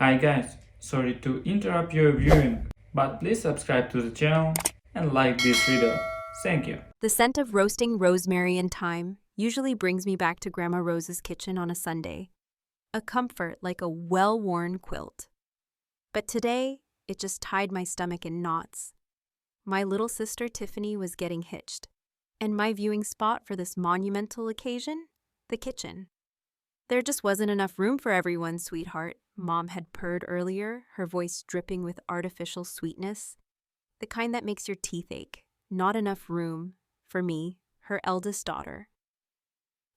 Hi guys, sorry to interrupt your viewing, but please subscribe to the channel and like this video. Thank you. The scent of roasting rosemary and thyme usually brings me back to Grandma Rose's kitchen on a Sunday, a comfort like a well-worn quilt. But today, it just tied my stomach in knots. My little sister Tiffany was getting hitched, and my viewing spot for this monumental occasion? The kitchen. There just wasn't enough room for everyone, sweetheart, Mom had purred earlier, her voice dripping with artificial sweetness. The kind that makes your teeth ache. Not enough room for me, her eldest daughter.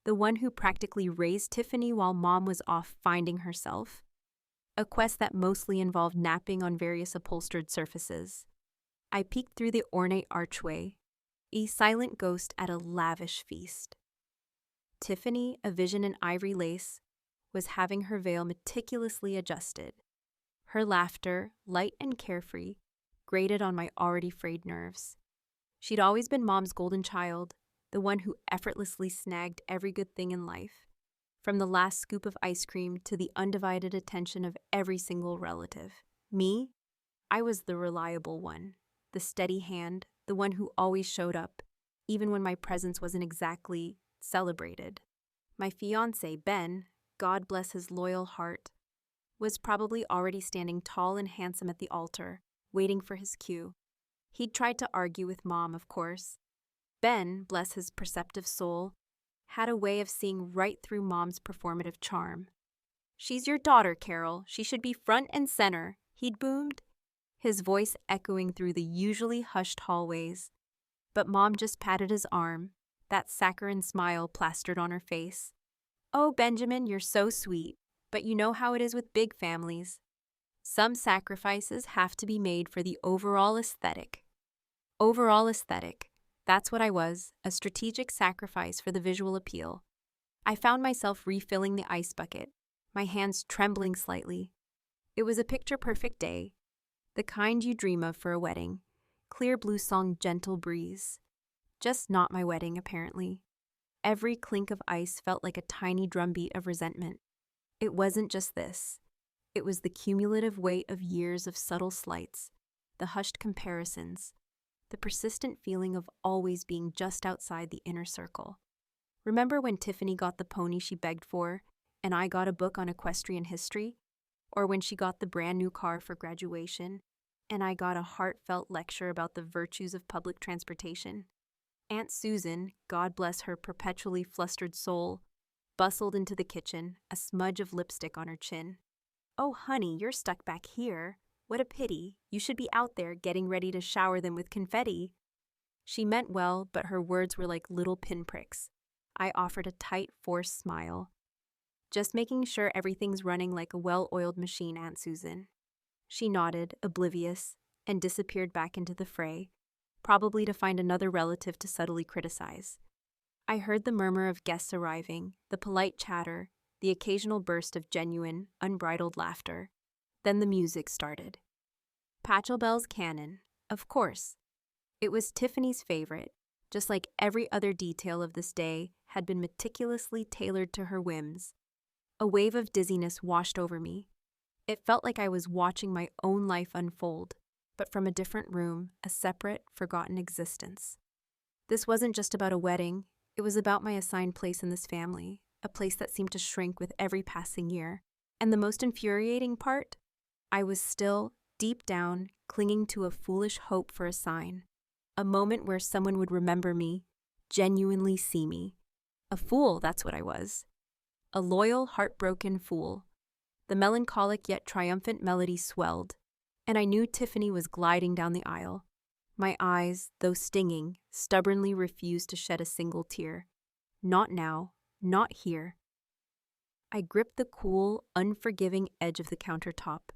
The one who practically raised Tiffany while Mom was off finding herself. A quest that mostly involved napping on various upholstered surfaces. I peeked through the ornate archway, a silent ghost at a lavish feast. Tiffany, a vision in ivory lace, was having her veil meticulously adjusted. Her laughter, light and carefree, grated on my already frayed nerves. She'd always been Mom's golden child, the one who effortlessly snagged every good thing in life, from the last scoop of ice cream to the undivided attention of every single relative. Me? I was the reliable one, the steady hand, the one who always showed up, even when my presence wasn't exactly celebrated. My fiancé, Ben, God bless his loyal heart, was probably already standing tall and handsome at the altar, waiting for his cue. He'd tried to argue with Mom, of course. Ben, bless his perceptive soul, had a way of seeing right through Mom's performative charm. "She's your daughter, Carol. She should be front and center," he'd boomed, his voice echoing through the usually hushed hallways. But Mom just patted his arm, that saccharine smile plastered on her face. "Oh, Benjamin, you're so sweet, but you know how it is with big families. Some sacrifices have to be made for the overall aesthetic." Overall aesthetic. That's what I was, a strategic sacrifice for the visual appeal. I found myself refilling the ice bucket, my hands trembling slightly. It was a picture-perfect day, the kind you dream of for a wedding. Clear blue song, gentle breeze. Just not my wedding, apparently. Every clink of ice felt like a tiny drumbeat of resentment. It wasn't just this. It was the cumulative weight of years of subtle slights, the hushed comparisons, the persistent feeling of always being just outside the inner circle. Remember when Tiffany got the pony she begged for, and I got a book on equestrian history? Or when she got the brand new car for graduation, and I got a heartfelt lecture about the virtues of public transportation? Aunt Susan, God bless her perpetually flustered soul, bustled into the kitchen, a smudge of lipstick on her chin. "Oh, honey, you're stuck back here. What a pity. You should be out there getting ready to shower them with confetti." She meant well, but her words were like little pinpricks. I offered a tight, forced smile. "Just making sure everything's running like a well-oiled machine, Aunt Susan." She nodded, oblivious, and disappeared back into the fray, probably to find another relative to subtly criticize. I heard the murmur of guests arriving, the polite chatter, the occasional burst of genuine, unbridled laughter. Then the music started. Pachelbel's Canon, of course. It was Tiffany's favorite, just like every other detail of this day had been meticulously tailored to her whims. A wave of dizziness washed over me. It felt like I was watching my own life unfold, but from a different room, a separate, forgotten existence. This wasn't just about a wedding, it was about my assigned place in this family, a place that seemed to shrink with every passing year. And the most infuriating part? I was still, deep down, clinging to a foolish hope for a sign. A moment where someone would remember me, genuinely see me. A fool, that's what I was. A loyal, heartbroken fool. The melancholic yet triumphant melody swelled, and I knew Tiffany was gliding down the aisle. My eyes, though stinging, stubbornly refused to shed a single tear. Not now, not here. I gripped the cool, unforgiving edge of the countertop,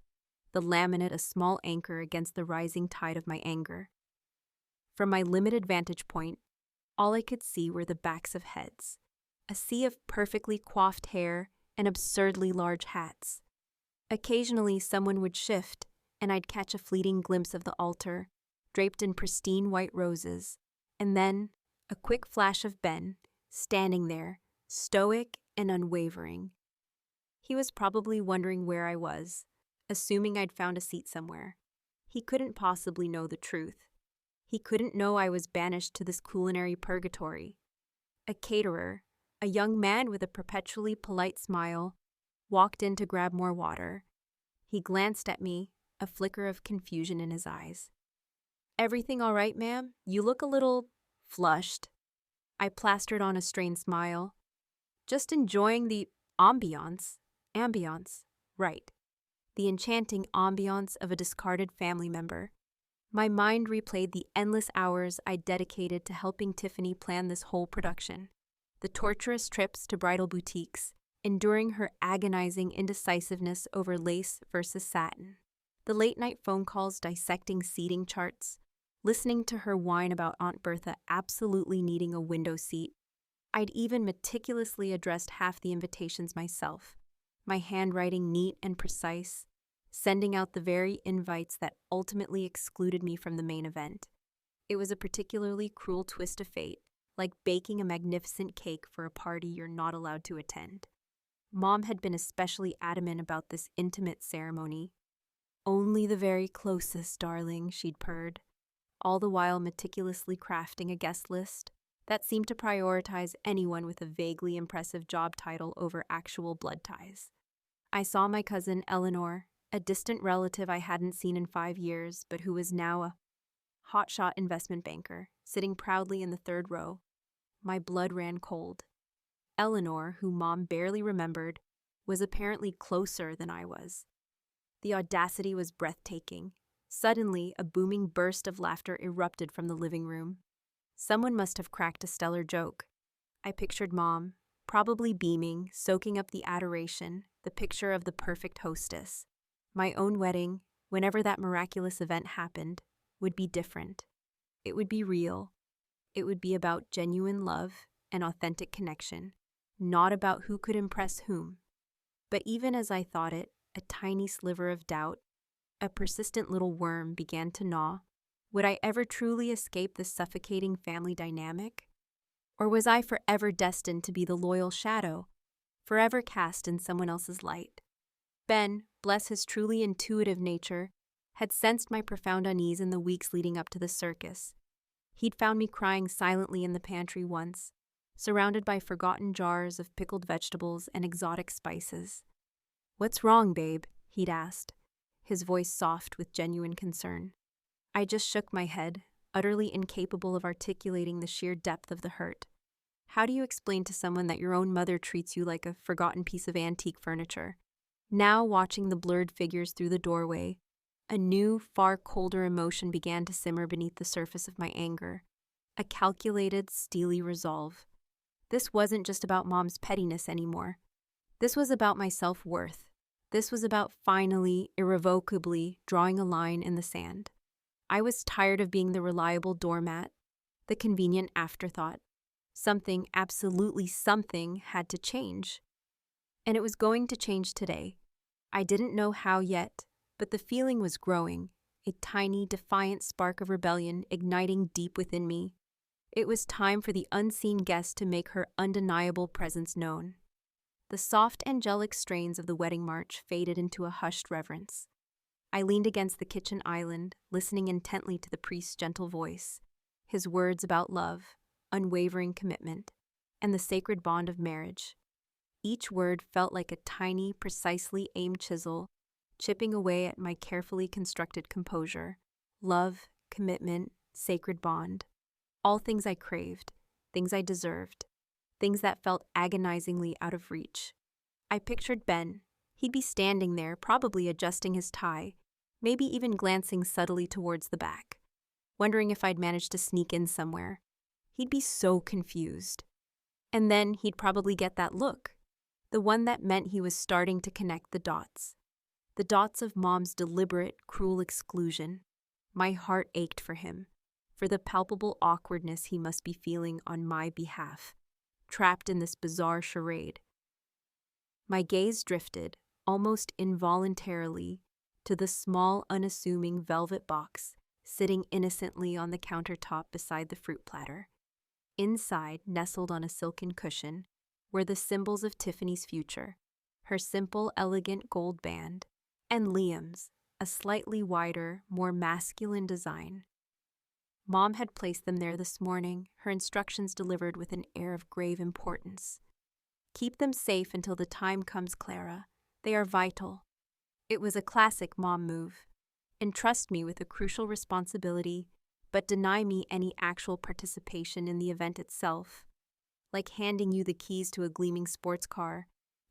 the laminate a small anchor against the rising tide of my anger. From my limited vantage point, all I could see were the backs of heads, a sea of perfectly coiffed hair and absurdly large hats. Occasionally, someone would shift, and I'd catch a fleeting glimpse of the altar, draped in pristine white roses, and then a quick flash of Ben, standing there, stoic and unwavering. He was probably wondering where I was, assuming I'd found a seat somewhere. He couldn't possibly know the truth. He couldn't know I was banished to this culinary purgatory. A caterer, a young man with a perpetually polite smile, walked in to grab more water. He glanced at me, a flicker of confusion in his eyes. "Everything all right, ma'am? You look a little flushed." I plastered on a strained smile. "Just enjoying the ambiance." Ambiance, right. The enchanting ambiance of a discarded family member. My mind replayed the endless hours I dedicated to helping Tiffany plan this whole production. The torturous trips to bridal boutiques, enduring her agonizing indecisiveness over lace versus satin. The late-night phone calls dissecting seating charts, listening to her whine about Aunt Bertha absolutely needing a window seat. I'd even meticulously addressed half the invitations myself, my handwriting neat and precise, sending out the very invites that ultimately excluded me from the main event. It was a particularly cruel twist of fate, like baking a magnificent cake for a party you're not allowed to attend. Mom had been especially adamant about this intimate ceremony. "Only the very closest, darling," she'd purred, all the while meticulously crafting a guest list that seemed to prioritize anyone with a vaguely impressive job title over actual blood ties. I saw my cousin Eleanor, a distant relative I hadn't seen in 5 years, but who was now a hotshot investment banker, sitting proudly in the third row. My blood ran cold. Eleanor, who Mom barely remembered, was apparently closer than I was. The audacity was breathtaking. Suddenly, a booming burst of laughter erupted from the living room. Someone must have cracked a stellar joke. I pictured Mom, probably beaming, soaking up the adoration, the picture of the perfect hostess. My own wedding, whenever that miraculous event happened, would be different. It would be real. It would be about genuine love and authentic connection, not about who could impress whom. But even as I thought it, a tiny sliver of doubt, a persistent little worm began to gnaw. Would I ever truly escape this suffocating family dynamic? Or was I forever destined to be the loyal shadow, forever cast in someone else's light? Ben, bless his truly intuitive nature, had sensed my profound unease in the weeks leading up to the circus. He'd found me crying silently in the pantry once, surrounded by forgotten jars of pickled vegetables and exotic spices. "What's wrong, babe?" he'd asked, his voice soft with genuine concern. I just shook my head, utterly incapable of articulating the sheer depth of the hurt. How do you explain to someone that your own mother treats you like a forgotten piece of antique furniture? Now, watching the blurred figures through the doorway, a new, far colder emotion began to simmer beneath the surface of my anger. A calculated, steely resolve. This wasn't just about Mom's pettiness anymore. This was about my self-worth. This was about finally, irrevocably drawing a line in the sand. I was tired of being the reliable doormat, the convenient afterthought. Something, absolutely something, had to change. And it was going to change today. I didn't know how yet, but the feeling was growing, a tiny, defiant spark of rebellion igniting deep within me. It was time for the unseen guest to make her undeniable presence known. The soft, angelic strains of the wedding march faded into a hushed reverence. I leaned against the kitchen island, listening intently to the priest's gentle voice, his words about love, unwavering commitment, and the sacred bond of marriage. Each word felt like a tiny, precisely aimed chisel, chipping away at my carefully constructed composure. Love, commitment, sacred bond. All things I craved, things I deserved, things that felt agonizingly out of reach. I pictured Ben. He'd be standing there, probably adjusting his tie, maybe even glancing subtly towards the back, wondering if I'd managed to sneak in somewhere. He'd be so confused. And then he'd probably get that look, the one that meant he was starting to connect the dots of Mom's deliberate, cruel exclusion. My heart ached for him, for the palpable awkwardness he must be feeling on my behalf, trapped in this bizarre charade. My gaze drifted, almost involuntarily, to the small, unassuming velvet box sitting innocently on the countertop beside the fruit platter. Inside, nestled on a silken cushion, were the symbols of Tiffany's future, her simple, elegant gold band, and Liam's, a slightly wider, more masculine design. Mom had placed them there this morning, her instructions delivered with an air of grave importance. Keep them safe until the time comes, Clara. They are vital. It was a classic mom move. Entrust me with a crucial responsibility, but deny me any actual participation in the event itself, like handing you the keys to a gleaming sports car,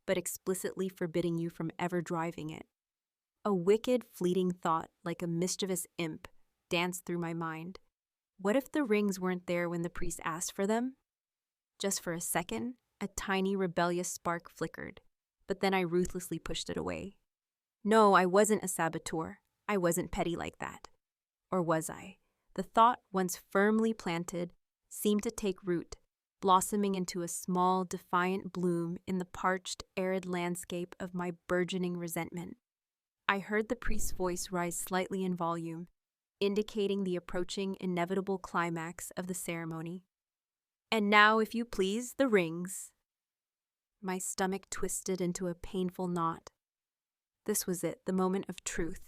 but explicitly forbidding you from ever driving it. A wicked, fleeting thought, like a mischievous imp, danced through my mind. What if the rings weren't there when the priest asked for them? Just for a second, a tiny rebellious spark flickered, but then I ruthlessly pushed it away. No, I wasn't a saboteur. I wasn't petty like that. Or was I? The thought, once firmly planted, seemed to take root, blossoming into a small, defiant bloom in the parched, arid landscape of my burgeoning resentment. I heard the priest's voice rise slightly in volume, indicating the approaching inevitable climax of the ceremony. And now, if you please, the rings. My stomach twisted into a painful knot. This was it, the moment of truth.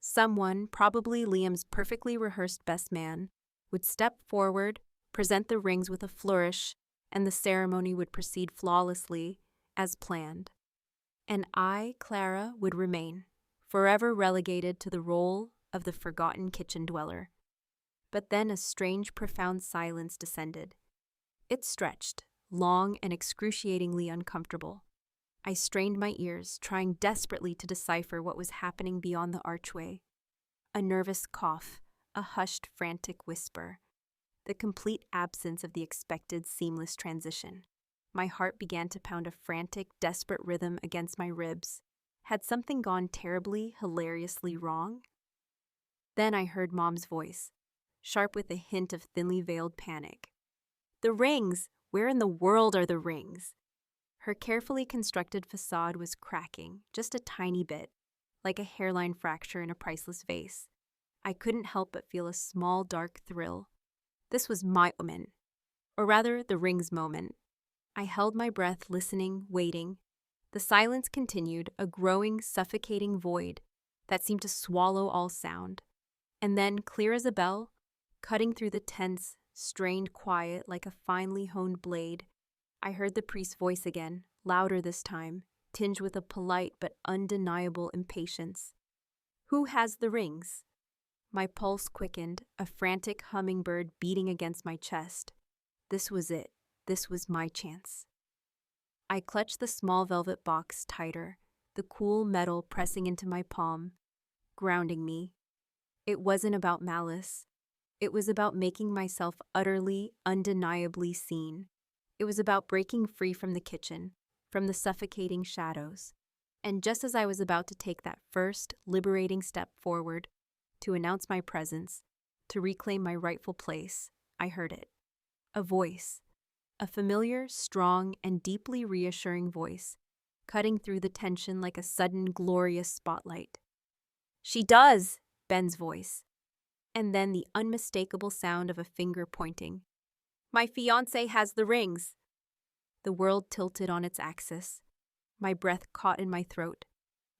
Someone, probably Liam's perfectly rehearsed best man, would step forward, present the rings with a flourish, and the ceremony would proceed flawlessly, as planned. And I, Clara, would remain, forever relegated to the role of the forgotten kitchen dweller. But then a strange, profound silence descended. It stretched, long and excruciatingly uncomfortable. I strained my ears, trying desperately to decipher what was happening beyond the archway. A nervous cough, a hushed, frantic whisper. The complete absence of the expected seamless transition. My heart began to pound a frantic, desperate rhythm against my ribs. Had something gone terribly, hilariously wrong? Then I heard Mom's voice, sharp with a hint of thinly veiled panic. The rings! Where in the world are the rings? Her carefully constructed facade was cracking, just a tiny bit, like a hairline fracture in a priceless vase. I couldn't help but feel a small, dark thrill. This was my moment, or rather, the rings moment. I held my breath, listening, waiting. The silence continued, a growing, suffocating void that seemed to swallow all sound. And then, clear as a bell, cutting through the tense, strained quiet like a finely honed blade, I heard the priest's voice again, louder this time, tinged with a polite but undeniable impatience. Who has the rings? My pulse quickened, a frantic hummingbird beating against my chest. This was it. This was my chance. I clutched the small velvet box tighter, the cool metal pressing into my palm, grounding me. It wasn't about malice. It was about making myself utterly, undeniably seen. It was about breaking free from the kitchen, from the suffocating shadows. And just as I was about to take that first, liberating step forward, to announce my presence, to reclaim my rightful place, I heard it. A voice. A familiar, strong, and deeply reassuring voice, cutting through the tension like a sudden, glorious spotlight. She does! Ben's voice. And then the unmistakable sound of a finger pointing. My fiancé has the rings. The world tilted on its axis. My breath caught in my throat.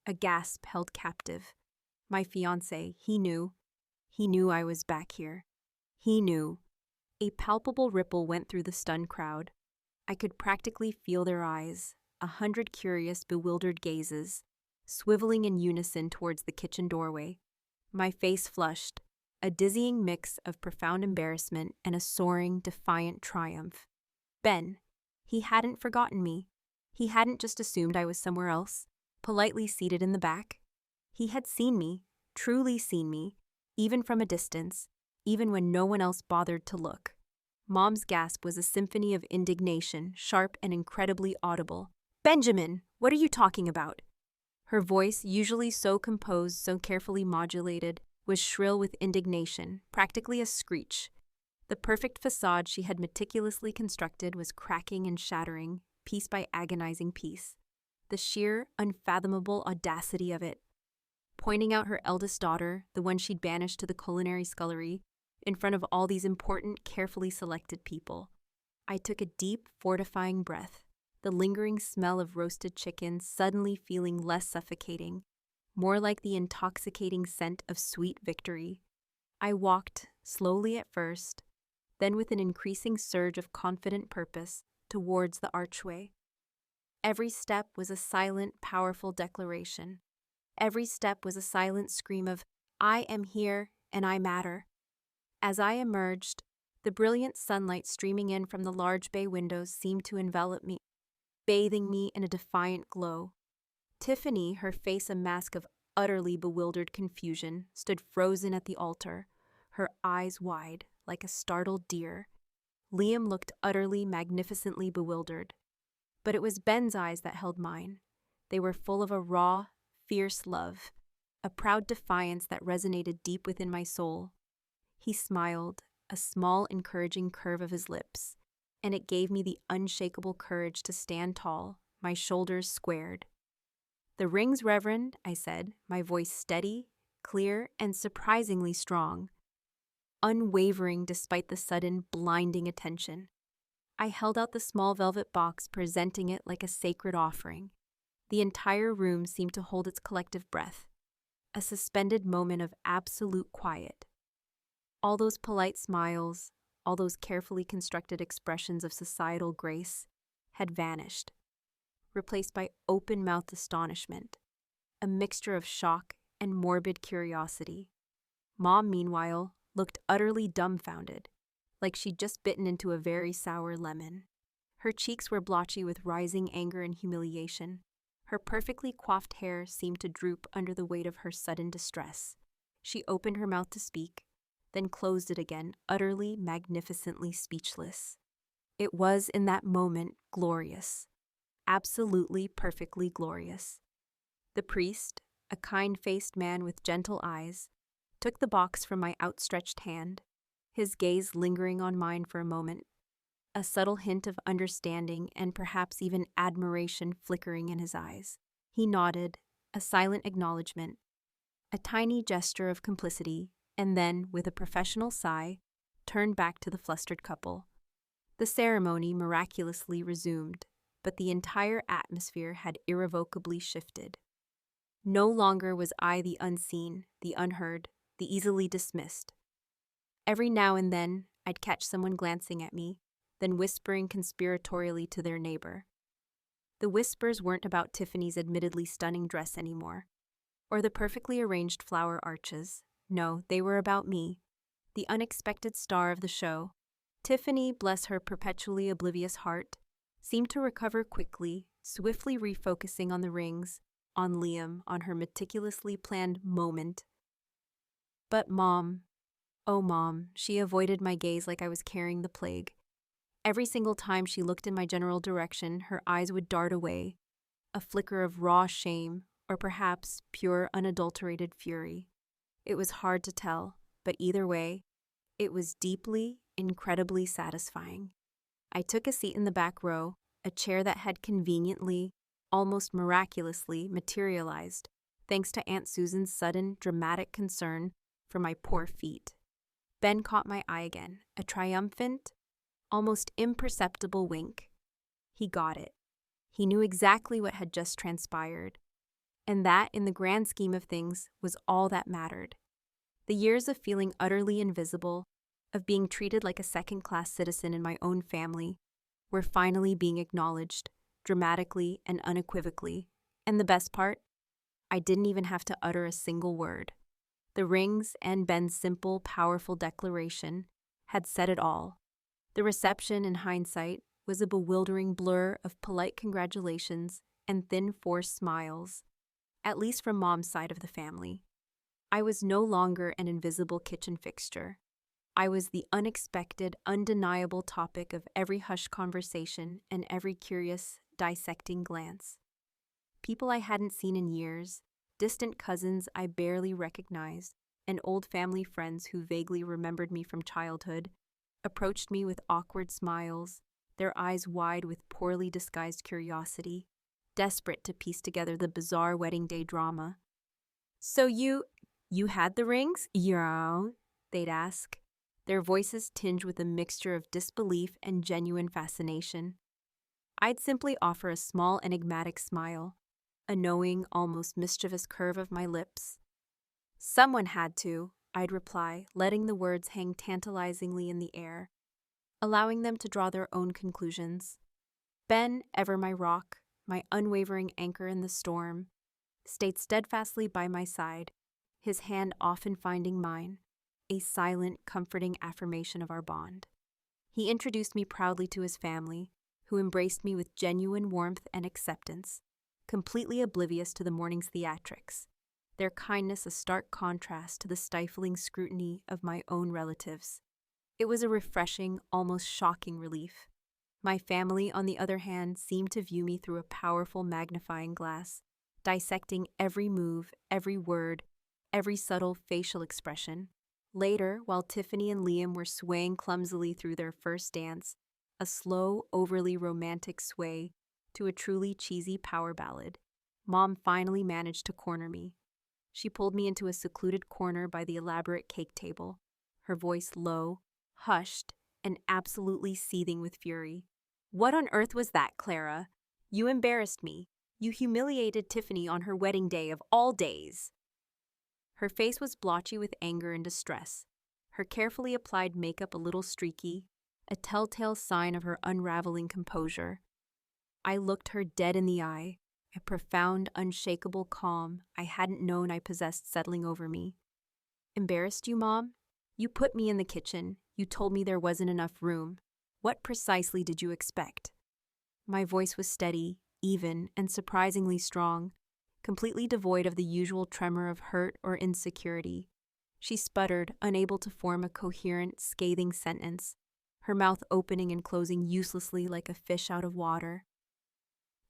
A gasp held captive. My fiancé, he knew. He knew I was back here. He knew. A palpable ripple went through the stunned crowd. I could practically feel their eyes, 100 curious, bewildered gazes, swiveling in unison towards the kitchen doorway. My face flushed, a dizzying mix of profound embarrassment and a soaring, defiant triumph. Ben. He hadn't forgotten me. He hadn't just assumed I was somewhere else, politely seated in the back. He had seen me, truly seen me, even from a distance, even when no one else bothered to look. Mom's gasp was a symphony of indignation, sharp and incredibly audible. Benjamin, what are you talking about? Her voice, usually so composed, so carefully modulated, was shrill with indignation, practically a screech. The perfect facade she had meticulously constructed was cracking and shattering, piece by agonizing piece. The sheer, unfathomable audacity of it. Pointing out her eldest daughter, the one she'd banished to the culinary scullery, in front of all these important, carefully selected people. I took a deep, fortifying breath, the lingering smell of roasted chicken suddenly feeling less suffocating, more like the intoxicating scent of sweet victory. I walked, slowly at first, then with an increasing surge of confident purpose, towards the archway. Every step was a silent, powerful declaration. Every step was a silent scream of, I am here and I matter. As I emerged, the brilliant sunlight streaming in from the large bay windows seemed to envelop me, bathing me in a defiant glow. Tiffany, her face a mask of utterly bewildered confusion, stood frozen at the altar, her eyes wide, like a startled deer. Liam looked utterly, magnificently bewildered. But it was Ben's eyes that held mine. They were full of a raw, fierce love, a proud defiance that resonated deep within my soul. He smiled, a small, encouraging curve of his lips, and it gave me the unshakable courage to stand tall, my shoulders squared. "The rings, Reverend," I said, my voice steady, clear, and surprisingly strong, unwavering despite the sudden, blinding attention. I held out the small velvet box, presenting it like a sacred offering. The entire room seemed to hold its collective breath, a suspended moment of absolute quiet. All those polite smiles, all those carefully constructed expressions of societal grace had vanished, replaced by open-mouthed astonishment, a mixture of shock and morbid curiosity. Mom, meanwhile, looked utterly dumbfounded, like she'd just bitten into a very sour lemon. Her cheeks were blotchy with rising anger and humiliation. Her perfectly coiffed hair seemed to droop under the weight of her sudden distress. She opened her mouth to speak, then closed it again, utterly, magnificently speechless. It was, in that moment, glorious. Absolutely, perfectly glorious. The priest, a kind-faced man with gentle eyes, took the box from my outstretched hand, his gaze lingering on mine for a moment, a subtle hint of understanding and perhaps even admiration flickering in his eyes. He nodded, a silent acknowledgement, a tiny gesture of complicity, and then, with a professional sigh, turned back to the flustered couple. The ceremony miraculously resumed, but the entire atmosphere had irrevocably shifted. No longer was I the unseen, the unheard, the easily dismissed. Every now and then, I'd catch someone glancing at me, then whispering conspiratorially to their neighbor. The whispers weren't about Tiffany's admittedly stunning dress anymore, or the perfectly arranged flower arches. No, they were about me, the unexpected star of the show. Tiffany, bless her perpetually oblivious heart, seemed to recover quickly, swiftly refocusing on the rings, on Liam, on her meticulously planned moment. But Mom, oh Mom, she avoided my gaze like I was carrying the plague. Every single time she looked in my general direction, her eyes would dart away, a flicker of raw shame, or perhaps pure, unadulterated fury. It was hard to tell, but either way, it was deeply, incredibly satisfying. I took a seat in the back row, a chair that had conveniently, almost miraculously, materialized, thanks to Aunt Susan's sudden, dramatic concern for my poor feet. Ben caught my eye again, a triumphant, almost imperceptible wink. He got it. He knew exactly what had just transpired, and that, in the grand scheme of things, was all that mattered. The years of feeling utterly invisible, of being treated like a second-class citizen in my own family, were finally being acknowledged, dramatically and unequivocally. And the best part? I didn't even have to utter a single word. The rings and Ben's simple, powerful declaration had said it all. The reception, in hindsight, was a bewildering blur of polite congratulations and thin, forced smiles, at least from Mom's side of the family. I was no longer an invisible kitchen fixture. I was the unexpected, undeniable topic of every hushed conversation and every curious, dissecting glance. People I hadn't seen in years, distant cousins I barely recognized, and old family friends who vaguely remembered me from childhood, approached me with awkward smiles, their eyes wide with poorly disguised curiosity, desperate to piece together the bizarre wedding day drama. "So you had the rings? Yeah," they'd ask, their voices tinged with a mixture of disbelief and genuine fascination. I'd simply offer a small, enigmatic smile, a knowing, almost mischievous curve of my lips. "Someone had to," I'd reply, letting the words hang tantalizingly in the air, allowing them to draw their own conclusions. Ben, ever my rock, my unwavering anchor in the storm, stayed steadfastly by my side, his hand often finding mine, a silent, comforting affirmation of our bond. He introduced me proudly to his family, who embraced me with genuine warmth and acceptance, completely oblivious to the morning's theatrics, their kindness a stark contrast to the stifling scrutiny of my own relatives. It was a refreshing, almost shocking relief. My family, on the other hand, seemed to view me through a powerful magnifying glass, dissecting every move, every word, every subtle facial expression. Later, while Tiffany and Liam were swaying clumsily through their first dance, a slow, overly romantic sway to a truly cheesy power ballad, Mom finally managed to corner me. She pulled me into a secluded corner by the elaborate cake table, her voice low, hushed, and absolutely seething with fury. "What on earth was that, Clara? You embarrassed me. You humiliated Tiffany on her wedding day of all days." Her face was blotchy with anger and distress, her carefully applied makeup a little streaky, a telltale sign of her unraveling composure. I looked her dead in the eye, a profound, unshakable calm I hadn't known I possessed settling over me. "Embarrassed you, Mom? You put me in the kitchen. You told me there wasn't enough room. What precisely did you expect?" My voice was steady, even, and surprisingly strong, completely devoid of the usual tremor of hurt or insecurity. She sputtered, unable to form a coherent, scathing sentence, her mouth opening and closing uselessly like a fish out of water.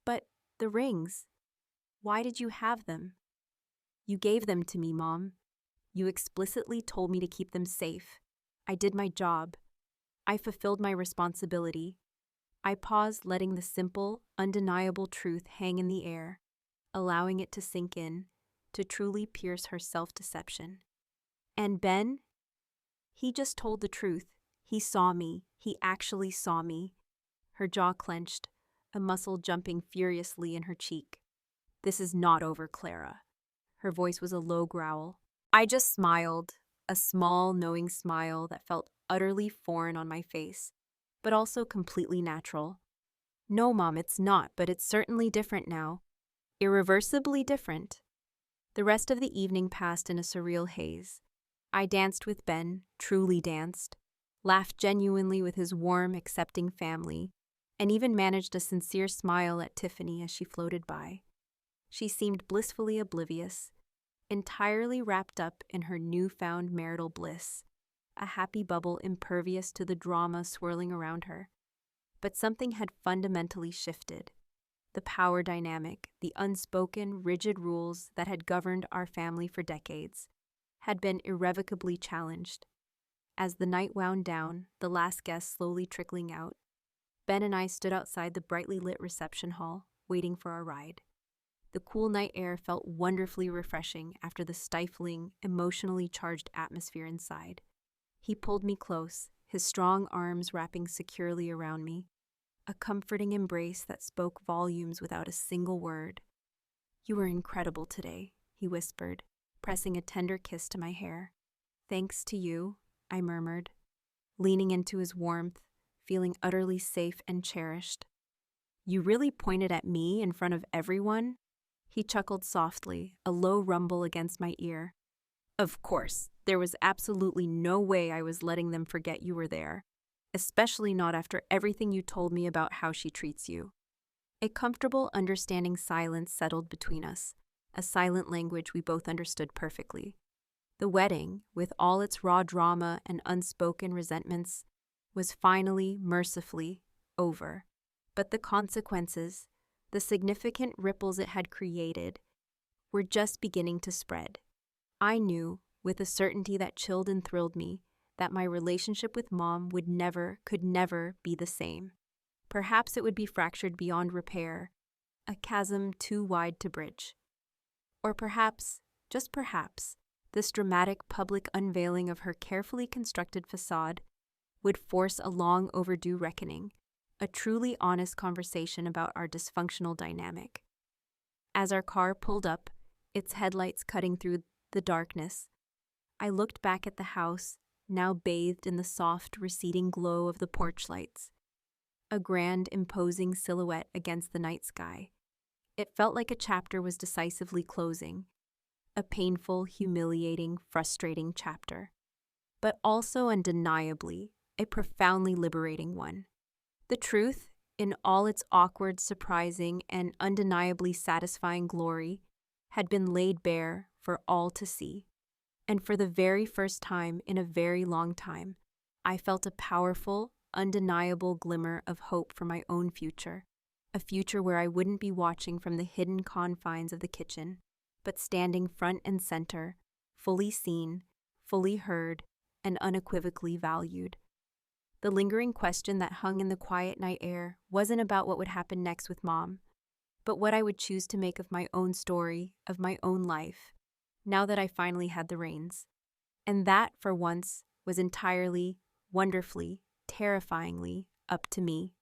"But the rings, why did you have them?" "You gave them to me, Mom. You explicitly told me to keep them safe. I did my job. I fulfilled my responsibility." I paused, letting the simple, undeniable truth hang in the air, allowing it to sink in, to truly pierce her self-deception. "And Ben? He just told the truth. He saw me. He actually saw me." Her jaw clenched, a muscle jumping furiously in her cheek. "This is not over, Clara." Her voice was a low growl. I just smiled, a small, knowing smile that felt utterly foreign on my face, but also completely natural. "No, Mom, it's not, but it's certainly different now. Irreversibly different." The rest of the evening passed in a surreal haze. I danced with Ben, truly danced, laughed genuinely with his warm, accepting family, and even managed a sincere smile at Tiffany as she floated by. She seemed blissfully oblivious, entirely wrapped up in her newfound marital bliss, a happy bubble impervious to the drama swirling around her. But something had fundamentally shifted. The power dynamic, the unspoken, rigid rules that had governed our family for decades, had been irrevocably challenged. As the night wound down, the last guest slowly trickling out, Ben and I stood outside the brightly lit reception hall, waiting for our ride. The cool night air felt wonderfully refreshing after the stifling, emotionally charged atmosphere inside. He pulled me close, his strong arms wrapping securely around me, a comforting embrace that spoke volumes without a single word. "You were incredible today," he whispered, pressing a tender kiss to my hair. "Thanks to you," I murmured, leaning into his warmth, feeling utterly safe and cherished. "You really pointed at me in front of everyone?" He chuckled softly, a low rumble against my ear. "Of course, there was absolutely no way I was letting them forget you were there, especially not after everything you told me about how she treats you." A comfortable, understanding silence settled between us, a silent language we both understood perfectly. The wedding, with all its raw drama and unspoken resentments, was finally, mercifully, over. But the consequences, the significant ripples it had created, were just beginning to spread. I knew, with a certainty that chilled and thrilled me, that my relationship with Mom could never be the same. Perhaps it would be fractured beyond repair, a chasm too wide to bridge. Or perhaps, just perhaps, this dramatic public unveiling of her carefully constructed facade would force a long overdue reckoning, a truly honest conversation about our dysfunctional dynamic. As our car pulled up, its headlights cutting through the darkness, I looked back at the house, now bathed in the soft, receding glow of the porch lights. A grand, imposing silhouette against the night sky. It felt like a chapter was decisively closing. A painful, humiliating, frustrating chapter. But also undeniably, a profoundly liberating one. The truth, in all its awkward, surprising, and undeniably satisfying glory, had been laid bare for all to see. And for the very first time in a very long time, I felt a powerful, undeniable glimmer of hope for my own future. A future where I wouldn't be watching from the hidden confines of the kitchen, but standing front and center, fully seen, fully heard, and unequivocally valued. The lingering question that hung in the quiet night air wasn't about what would happen next with Mom, but what I would choose to make of my own story, of my own life, now that I finally had the reins. And that, for once, was entirely, wonderfully, terrifyingly up to me.